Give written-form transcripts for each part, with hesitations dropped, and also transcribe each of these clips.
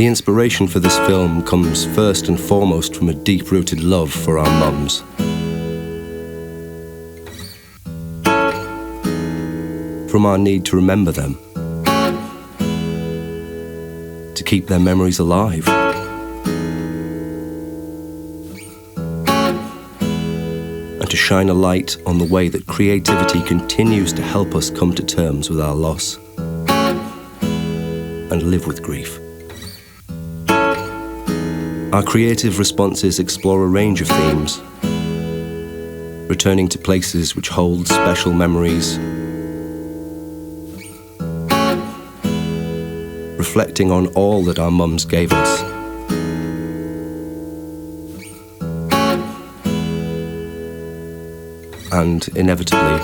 The inspiration for this film comes first and foremost from a deep-rooted love for our mums. From our need to remember them, to keep their memories alive. And to shine a light on the way that creativity continues to help us come to terms with our loss and live with grief. Our creative responses explore a range of themes, returning to places which hold special memories, reflecting on all that our mums gave us, and inevitably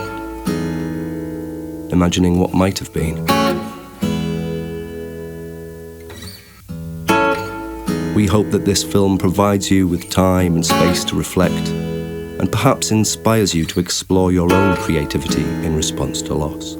imagining what might have been. We hope that this film provides you with time and space to reflect, and perhaps inspires you to explore your own creativity in response to loss.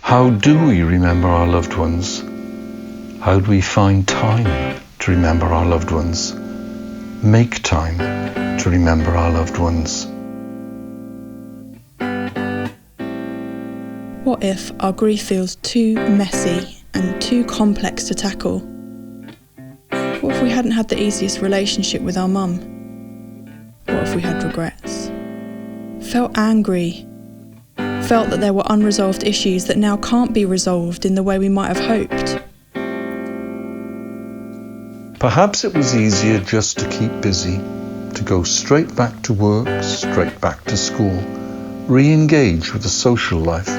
How do we remember our loved ones? How do we find time to remember our loved ones? Make time to remember our loved ones. What if our grief feels too messy and too complex to tackle? What if we hadn't had the easiest relationship with our mum? What if we had regrets? Felt angry? Felt that there were unresolved issues that now can't be resolved in the way we might have hoped? Perhaps it was easier just to keep busy, to go straight back to work, straight back to school, re-engage with the social life,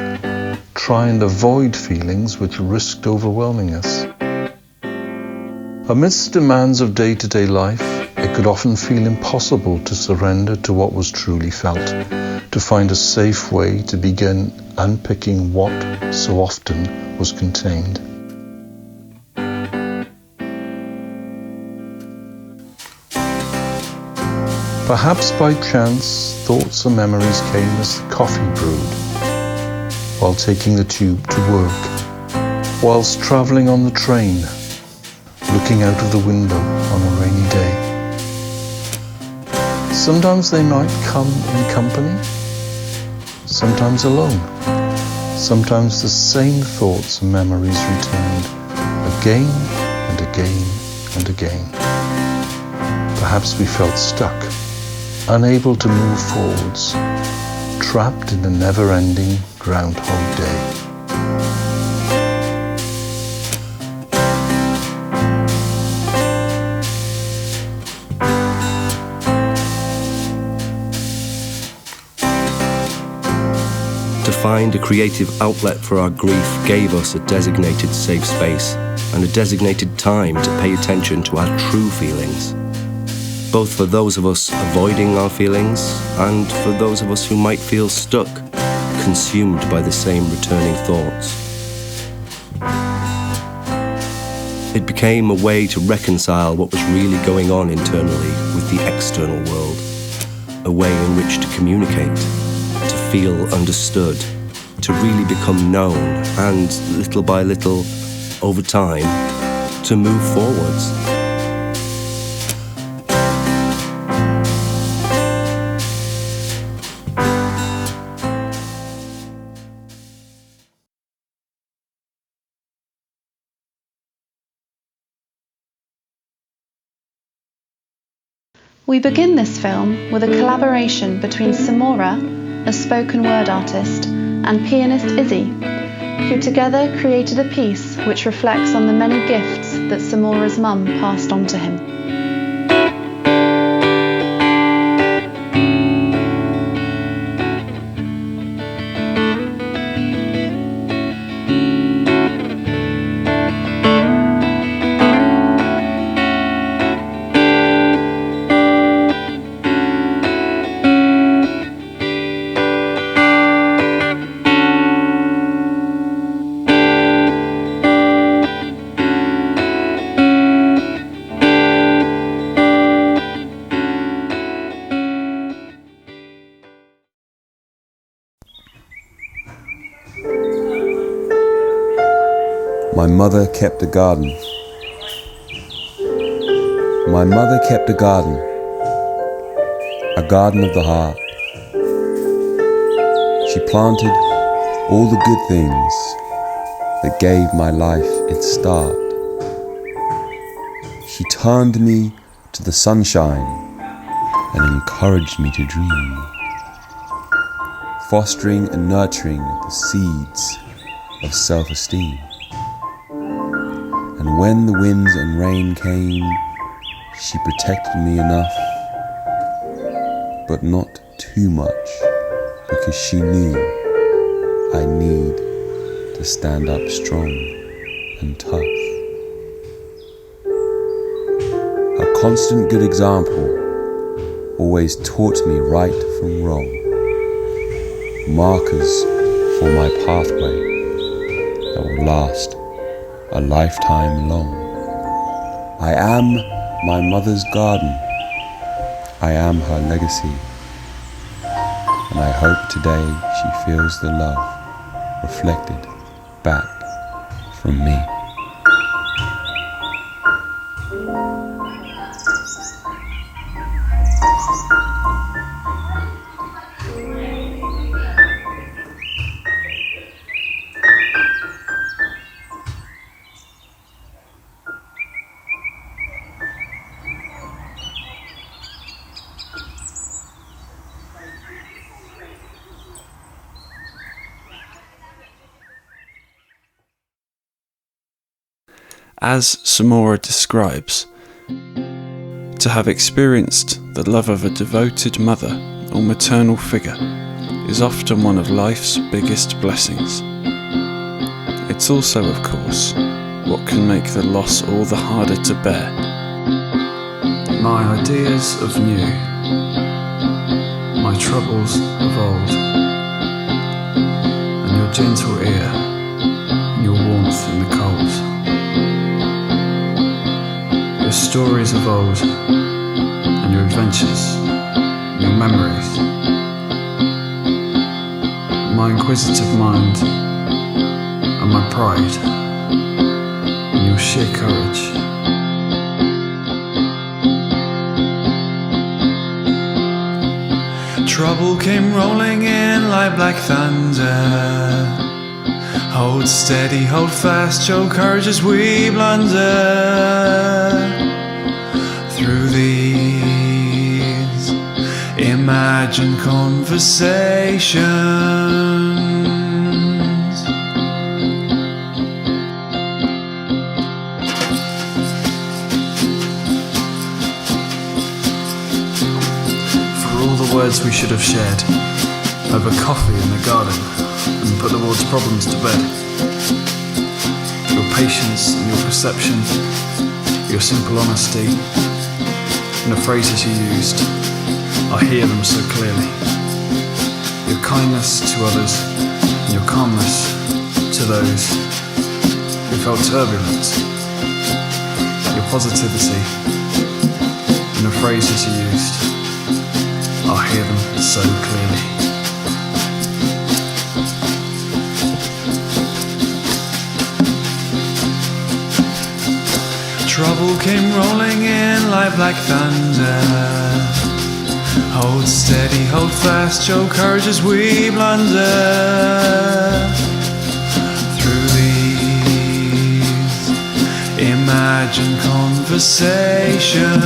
try and avoid feelings which risked overwhelming us. Amidst the demands of day-to-day life, it could often feel impossible to surrender to what was truly felt, to find a safe way to begin unpicking what so often was contained. Perhaps by chance, thoughts and memories came as the coffee brewed, while taking the tube to work, whilst travelling on the train, looking out of the window on a rainy day. Sometimes they might come in company, sometimes alone. Sometimes the same thoughts and memories returned, again and again and again. Perhaps we felt stuck, unable to move forwards, trapped in a never-ending Groundhog Day. To find a creative outlet for our grief gave us a designated safe space and a designated time to pay attention to our true feelings, both for those of us avoiding our feelings and for those of us who might feel stuck, consumed by the same returning thoughts. It became a way to reconcile what was really going on internally with the external world, a way in which to communicate, to feel understood, to really become known, and little by little, over time, to move forwards. We begin this film with a collaboration between Samora, a spoken word artist, and pianist Izzy, who together created a piece which reflects on the many gifts that Samora's mum passed on to him. My mother kept a garden. My mother kept a garden of the heart. She planted all the good things that gave my life its start. She turned me to the sunshine and encouraged me to dream, fostering and nurturing the seeds of self-esteem. And when the winds and rain came, she protected me enough, but not too much, because she knew I need to stand up strong and tough. Her constant good example always taught me right from wrong, markers for my pathway that will last a lifetime long. I am my mother's garden. I am her legacy. And I hope today she feels the love reflected back from me. As Samora describes, to have experienced the love of a devoted mother or maternal figure is often one of life's biggest blessings. It's also, of course, what can make the loss all the harder to bear. My ideas of new, my troubles of old, and your gentle ear, and your warmth in the cold. Your stories of old, and your adventures, and your memories. My inquisitive mind, and my pride, and your sheer courage. Trouble came rolling in like black thunder. Hold steady, hold fast, show courage as we blunder through these imagined conversations. For all the words we should have shared over coffee in the garden, and put the world's problems to bed. Your patience and your perception, your simple honesty, and the phrases you used, I hear them so clearly. Your kindness to others and your calmness to those who felt turbulent. Your positivity and the phrases you used, I hear them so clearly. Trouble came rolling in like black thunder. Hold steady, hold fast, show courage as we blunder through these imagined conversations.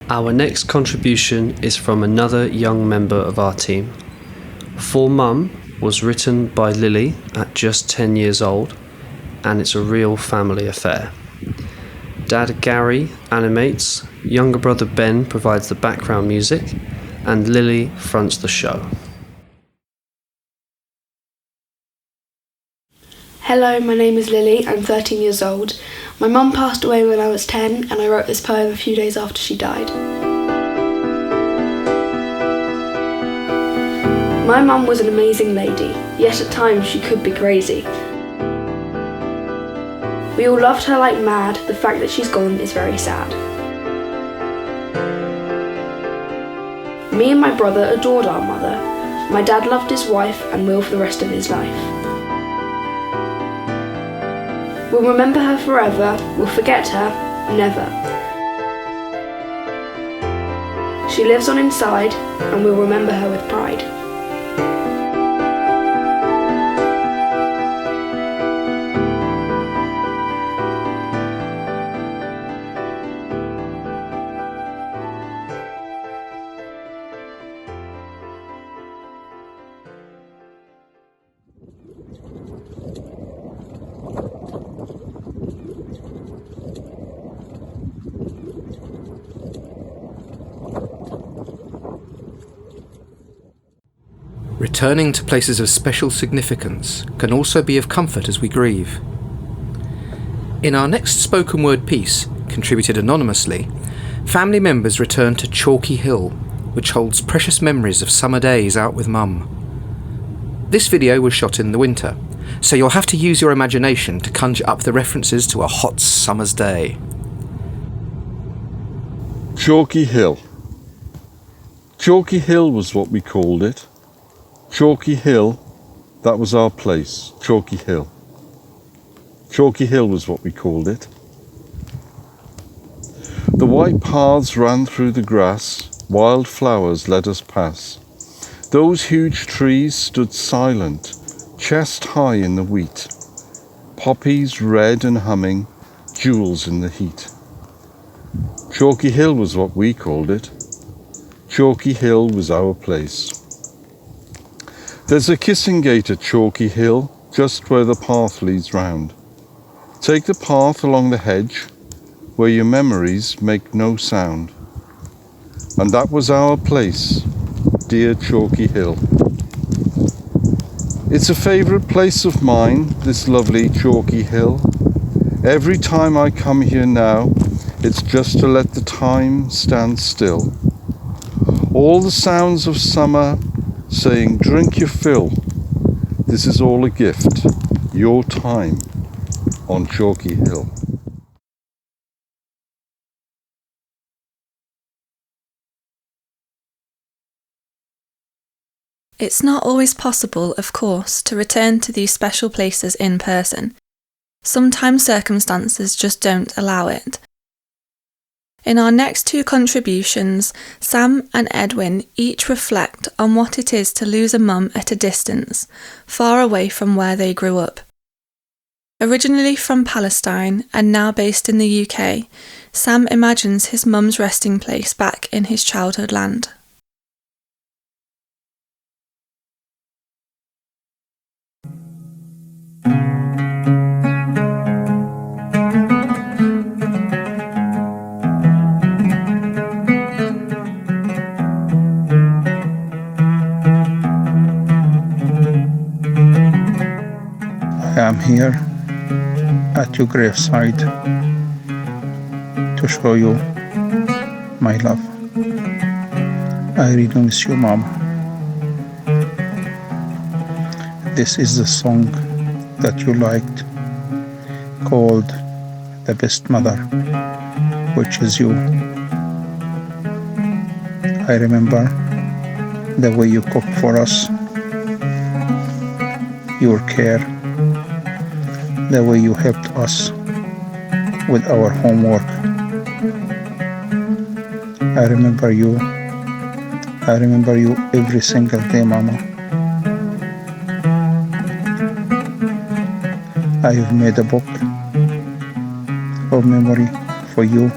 Our next contribution is from another young member of our team. For Mum was written by Lily at just 10 years old, and it's a real family affair. Dad Gary animates, younger brother Ben provides the background music, and Lily fronts the show. Hello, my name is Lily, I'm 13 years old. My mum passed away when I was 10 and I wrote this poem a few days after she died. My mum was an amazing lady, yet at times she could be crazy. We all loved her like mad, the fact that she's gone is very sad. Me and my brother adored our mother. My dad loved his wife and will for the rest of his life. We'll remember her forever, we'll forget her, never. She lives on inside, and we'll remember her with pride. Returning to places of special significance can also be of comfort as we grieve. In our next spoken word piece, contributed anonymously, family members return to Chalky Hill, which holds precious memories of summer days out with Mum. This video was shot in the winter, so you'll have to use your imagination to conjure up the references to a hot summer's day. Chalky Hill. Chalky Hill was what we called it. Chalky Hill, that was our place, Chalky Hill. Chalky Hill was what we called it. The white paths ran through the grass, wild flowers led us past. Those huge trees stood silent, chest high in the wheat. Poppies red and humming, jewels in the heat. Chalky Hill was what we called it. Chalky Hill was our place. There's a kissing gate at Chalky Hill, just where the path leads round. Take the path along the hedge, where your memories make no sound. And that was our place, dear Chalky Hill. It's a favourite place of mine, this lovely Chalky Hill. Every time I come here now, it's just to let the time stand still. All the sounds of summer saying, drink your fill. This is all a gift, your time on Chalky Hill. It's not always possible, of course, to return to these special places in person. Sometimes circumstances just don't allow it. In our next two contributions, Sam and Edwin each reflect on what it is to lose a mum at a distance, far away from where they grew up. Originally from Palestine and now based in the UK, Sam imagines his mum's resting place back in his childhood land. I am here at your graveside to show you my love. I really miss you, Mom. This is the song that you liked, called The Best Mother, which is you. I remember the way you cooked for us, your care, the way you helped us with our homework. I remember you every single day, Mama. I have made a book of memory for you.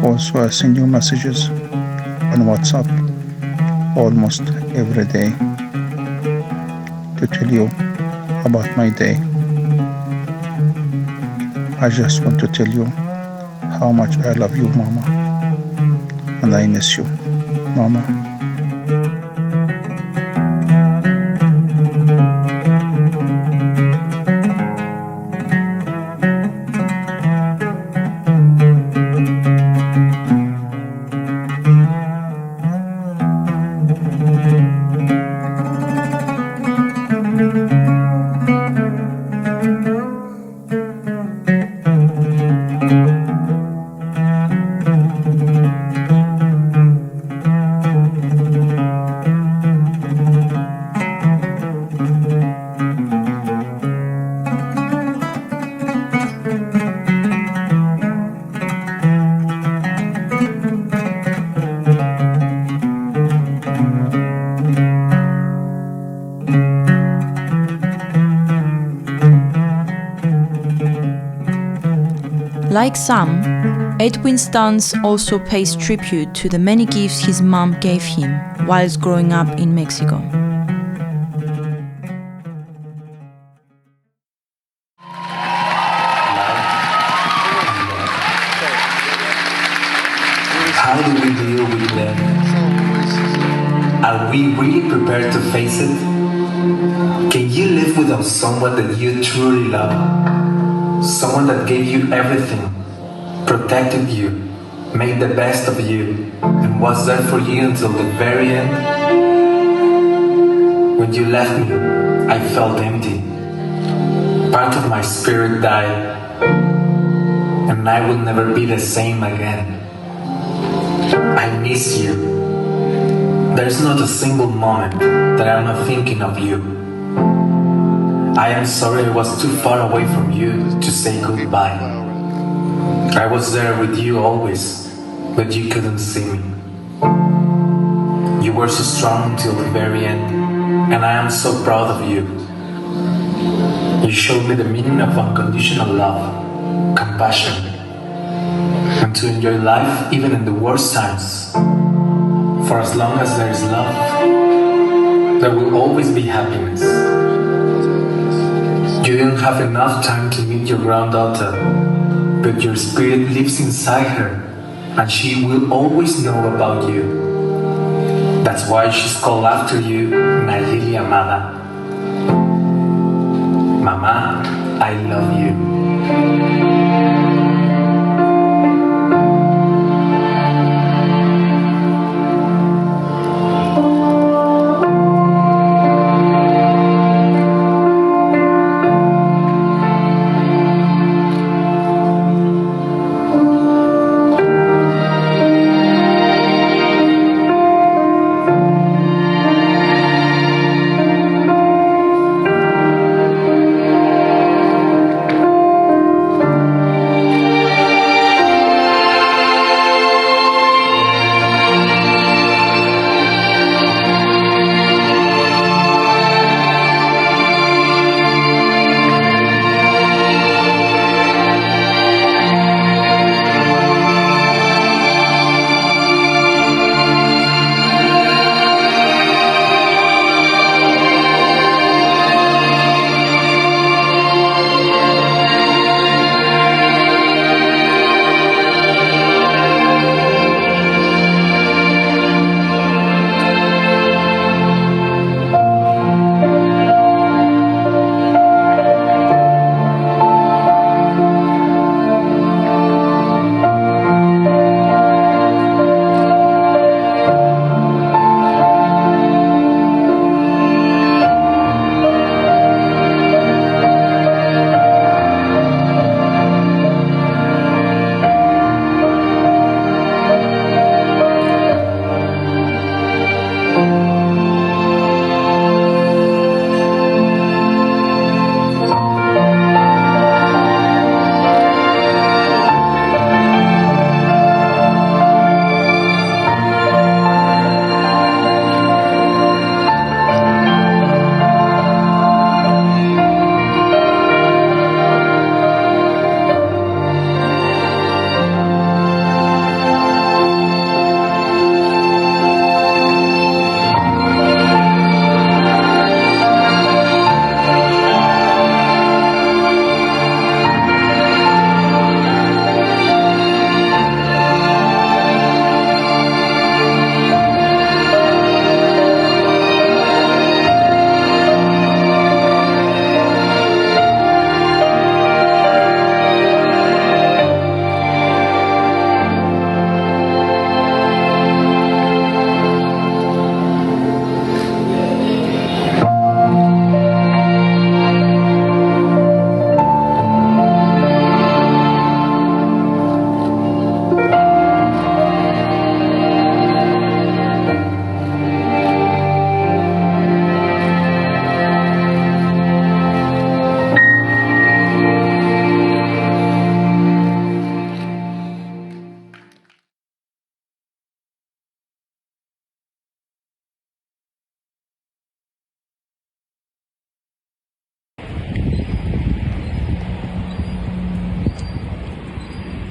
Also, I send you messages on WhatsApp almost every day to tell you about my day. I just want to tell you how much I love you, Mama, and I miss you, Mama. Like Sam, Edwin's dance also pays tribute to the many gifts his mom gave him whilst growing up in Mexico. How do we deal with death? Are we really prepared to face it? Can you live without someone that you truly love? Someone that gave you everything, protected you, made the best of you, and was there for you until the very end? When you left me, I felt empty. Part of my spirit died, and I will never be the same again. I miss you. There's not a single moment that I'm not thinking of you. I am sorry I was too far away from you to say goodbye. I was there with you always, but you couldn't see me. You were so strong until the very end, and I am so proud of you. You showed me the meaning of unconditional love, compassion, and to enjoy life even in the worst times. For as long as there is love, there will always be happiness. You didn't have enough time to meet your granddaughter, but your spirit lives inside her, and she will always know about you. That's why she's called after you, Nayeli Amada. Mama, I love you.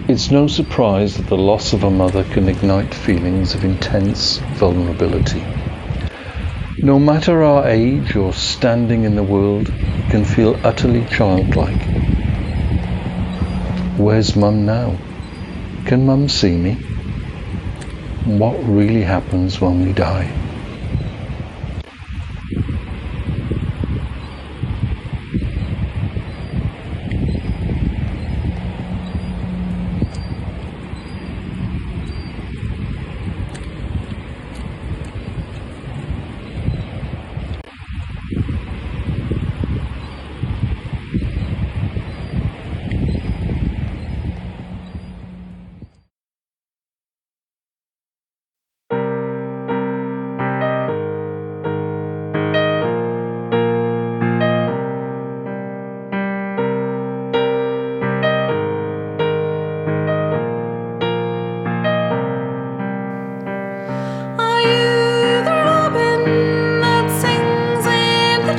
It's no surprise that the loss of a mother can ignite feelings of intense vulnerability. No matter our age or standing in the world, we can feel utterly childlike. Where's Mum now? Can Mum see me? What really happens when we die?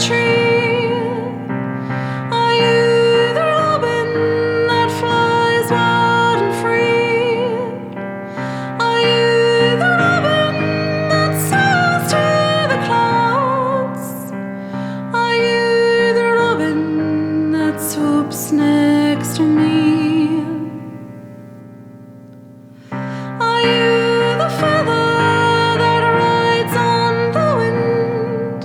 tree? Are you the robin that flies wild and free? Are you the robin that soars to the clouds? Are you the robin that swoops next to me? Are you the feather that rides on the wind?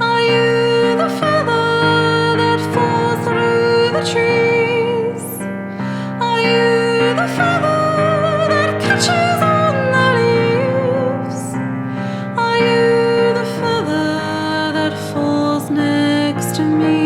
Are you the feather that falls through the trees? Are you the feather that catches on the leaves? Are you the feather that falls next to me?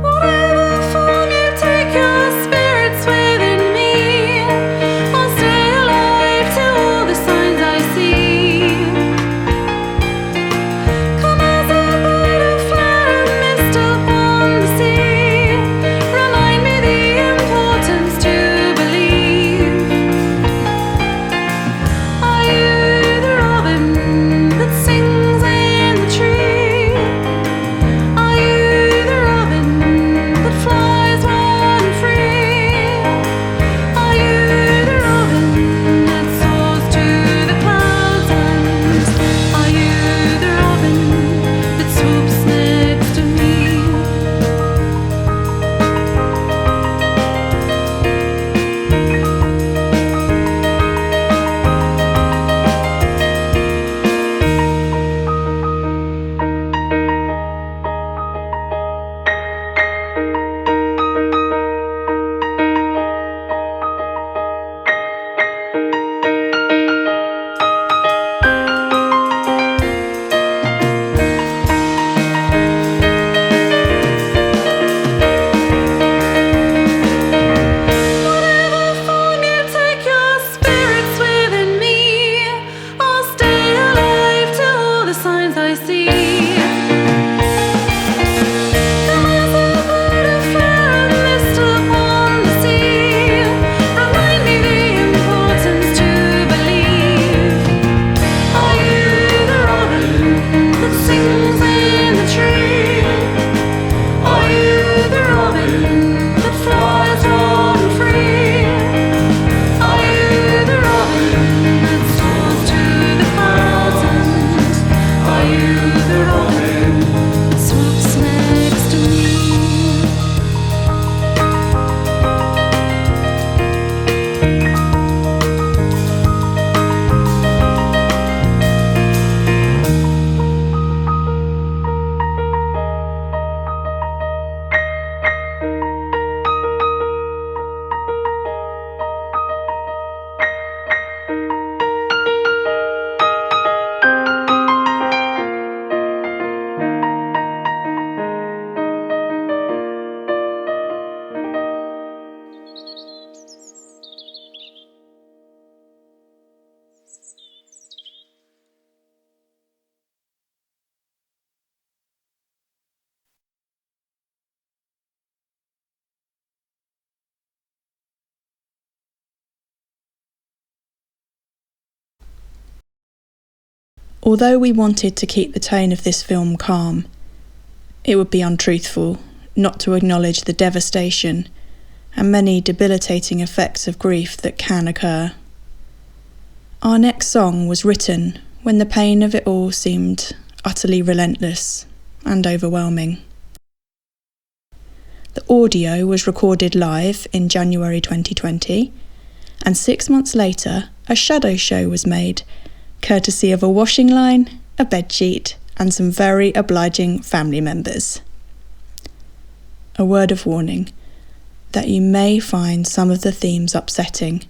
Whatever form you take, your spirit's within me. I'll stay alive till all the signs I see. Come as a butterfly mist upon the sea. Remind me the importance to believe. Are you the robin that sings in the tree? Are you the robin that flies wild and free? Are you the robin that soars to the clouds? And are you the robin that swoops next to me? Whatever form you take, your spirit's within me. I'll stay alive till all the signs I see. Come as a butterfly mist upon the sea. Remind me the importance to believe. Are you the robin that sings in the tree? Are you the robin that flies wild and free? Are you the robin that soars to the clouds? And are you the robin that swoops next to me? Although we wanted to keep the tone of this film calm, it would be untruthful not to acknowledge the devastation and many debilitating effects of grief that can occur. Our next song was written when the pain of it all seemed utterly relentless and overwhelming. The audio was recorded live in January 2020, and 6 months later, a shadow show was made, courtesy of a washing line, a bedsheet, and some very obliging family members. A word of warning that you may find some of the themes upsetting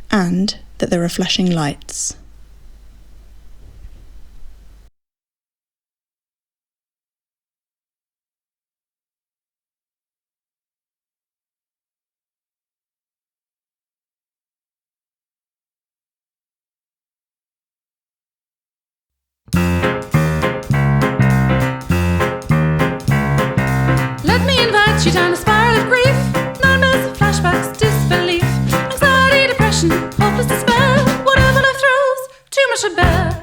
and that there are flashing lights. starts you down a spiral of grief. Nightmares, flashbacks, disbelief, anxiety, depression, hopeless despair. Whatever life throws, too much to bear.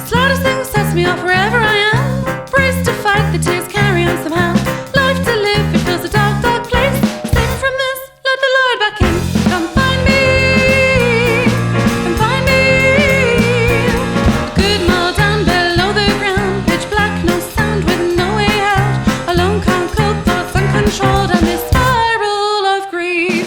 Slightest thing sets me off wherever I am. Braced to fight the tears, carry on somehow. Life to live, it feels a dark, dark place. Saving from this, let the Lord back in. Come find me, come find me. Good mile down below the ground, pitch black, no sound with no way out. Alone, can't cope, thoughts uncontrolled, and this spiral of grief.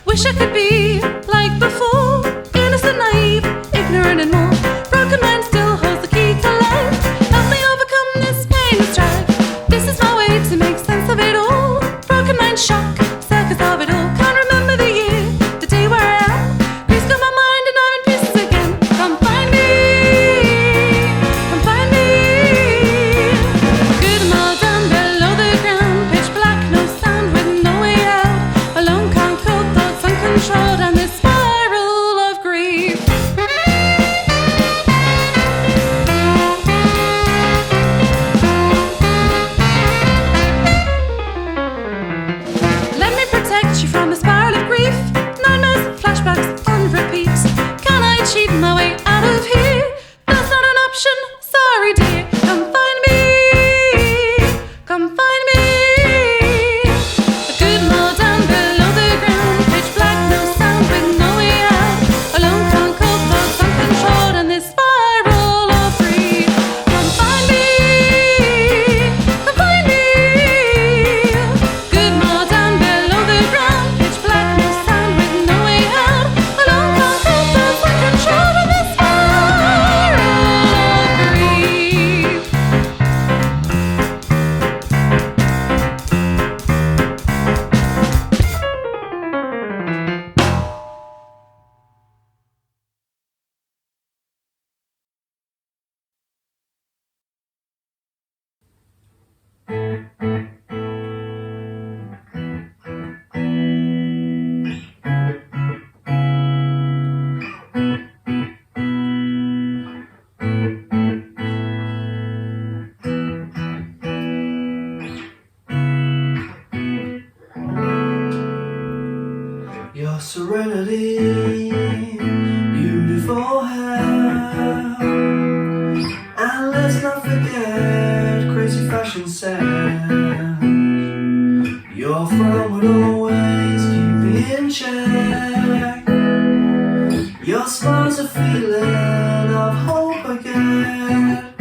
Wish I could be like before, innocent, naive, ignorant and more. Broken mind still holds the key to life. Help me overcome this pain and strife. This is my way to make sense of it all. Broken mind shock, circus of it all. Can't remember the year, the day where I am. Please got my mind and I'm in pieces again. Come find me, come find me. Good mile down below the ground, pitch black, no sound with no way out. Alone, can't cope, thoughts uncontrolled, and this spiral of grief. Let me protect you from the spiral of grief. Nightmares, flashbacks on repeat. Can I cheat my way out of here? That's not an option, sorry dear. Come find me, come find me. A good mile down below the ground, pitch black, no sound with no way out. Alone, can't cope, thoughts uncontrolled, and this spiral of grief. Come find me, come find me. Good mile down below the ground, pitch black, no sound with no way out. Alone, can't cope, thoughts uncontrolled, and this spiral of grief. Your serenity, beautiful hair, and let's not forget crazy fashion sense. Your frown would always keep me in check. Your smile's a feeling of hope I get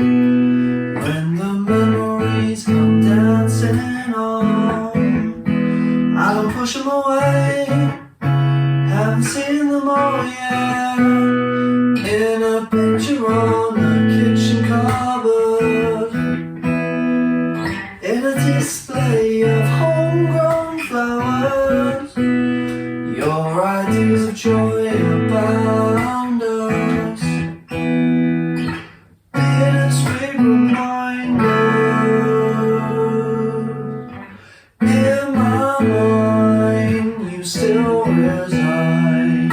when the memories come dancing on. I don't push them away, haven't seen them all yet. In a picture on the kitchen cupboard, in a display of homegrown flowers, your ideas of joy abound us. Bittersweet reminders. In my mind, you still reside.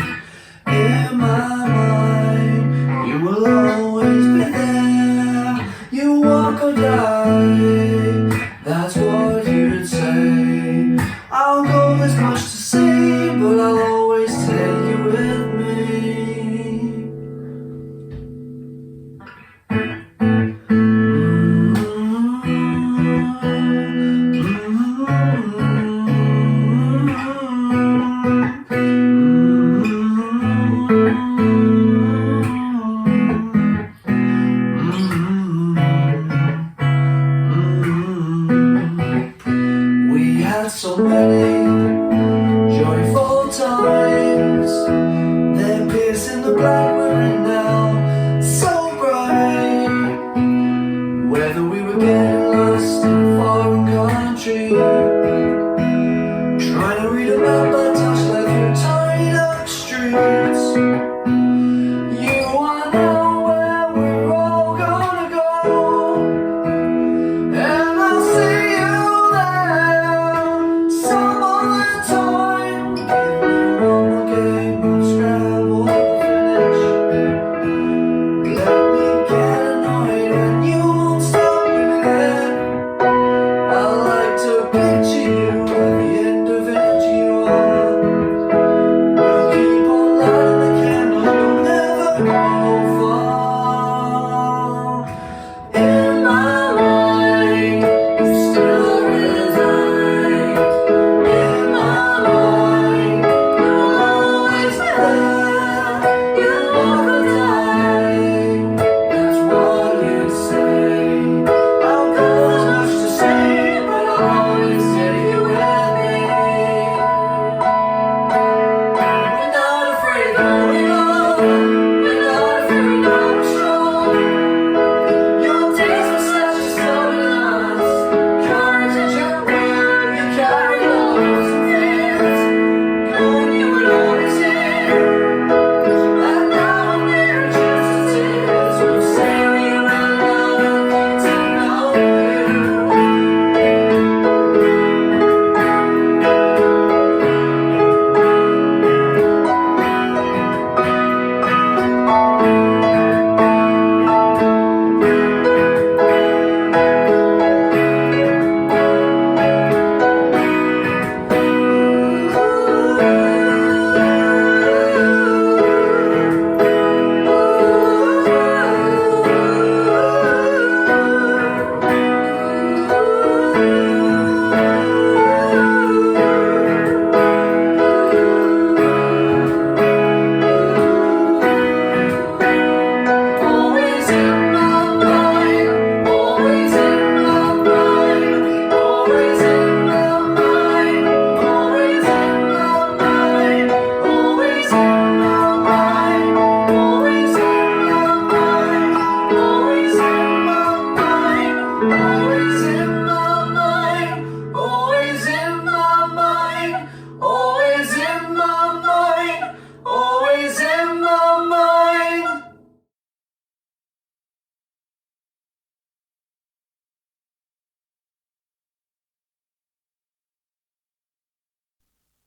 In my mind, you will always be there. You walk or die, that's what you'd say. I'll go as much to say, but I'll always take you with me. We had so many joyful times. They're piercing the black we're in now, so bright. Whether we were getting lost in a foreign country, trying to read a map by touchlight through tied up streets. You wanna know where we're all gonna go, and I'll see you there. Some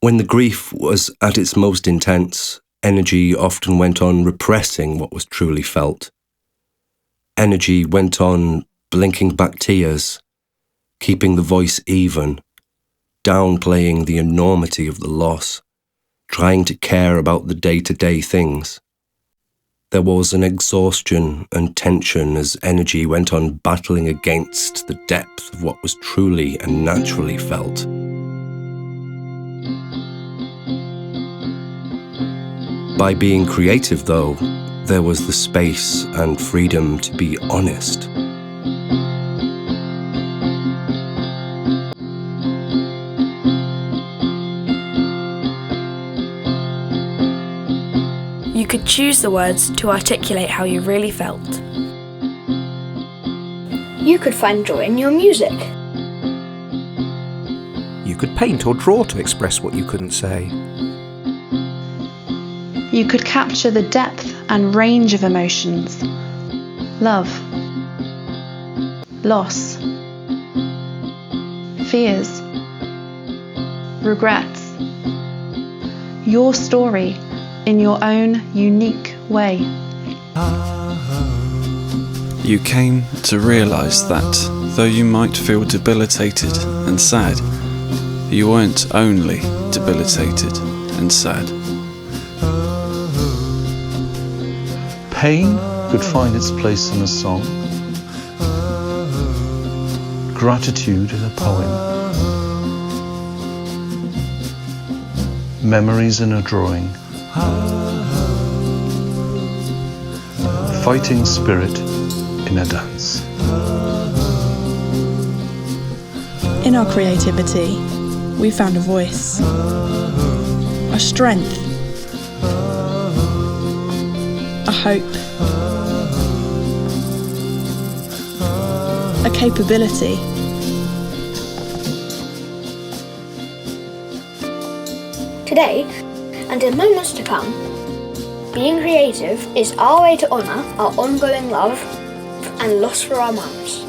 When the grief was at its most intense, energy often went on repressing what was truly felt. Energy went on blinking back tears, keeping the voice even, downplaying the enormity of the loss, trying to care about the day-to-day things. There was an exhaustion and tension as energy went on battling against the depth of what was truly and naturally felt. By being creative, though, there was the space and freedom to be honest. You could choose the words to articulate how you really felt. You could find joy in your music. You could paint or draw to express what you couldn't say. You could capture the depth and range of emotions. Love, loss, fears, regrets. Your story in your own unique way. You came to realise that, though you might feel debilitated and sad, you weren't only debilitated and sad. Pain could find its place in a song, gratitude in a poem, memories in a drawing, fighting spirit in a dance. In our creativity, we found a voice, a strength, a hope, a capability. Today, and in moments to come, being creative is our way to honour our ongoing love and loss for our mums.